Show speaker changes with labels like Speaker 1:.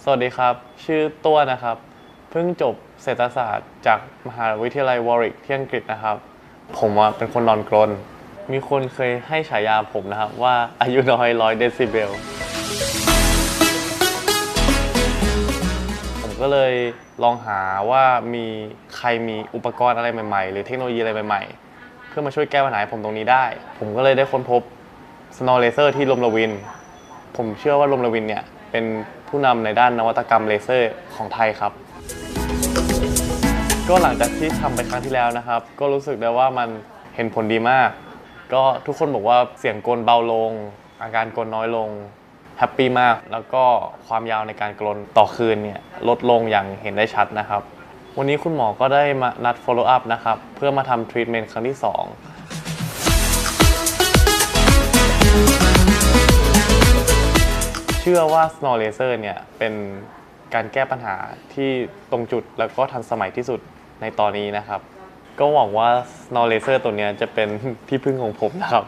Speaker 1: สวัสดีครับชื่อตัวนะครับเพิ่งจบเศรษฐศาสตร์จากมหาวิทยาลัยวอริกที่อังกฤษนะครับผมเป็นคนนอนกรนมีคนเคยให้ฉายาผมนะครับว่าอายุน้อย100 เดซิเบลผมก็เลยลองหาว่ามีใครมีอุปกรณ์อะไรใหม่ๆหรือเทคโนโลยีอะไรใหม่ๆเพื่อมาช่วยแก้ปัญหาผมตรงนี้ได้ผมก็เลยได้ค้นพบ Snow Laser ที่ลมละวินผมเชื่อว่าลมละวินเนี่ยเป็นผู้นำในด้านนวัตกรรมเลเซอร์ของไทยครับก็หลังจากที่ทำไปครั้งที่แล้วนะครับก็รู้สึกได้ว่ามันเห็นผลดีมากก็ทุกคนบอกว่าเสียงกลเบาลงอาการกลน้อยลงแฮปปี้มากแล้วก็ความยาวในการกลนต่อคืนเนี่ยลดลงอย่างเห็นได้ชัดนะครับวันนี้คุณหมอก็ได้มานัด follow up นะครับเพื่อมาทำ treatment ครั้งที่ 2เชื่อว่า Snow Laser เนี่ยเป็นการแก้ปัญหาที่ตรงจุดแล้วก็ทันสมัยที่สุดในตอนนี้นะครับก็หวังว่า Snow Laser ตัวนี้จะเป็นที่พึ่งของผมนะครับ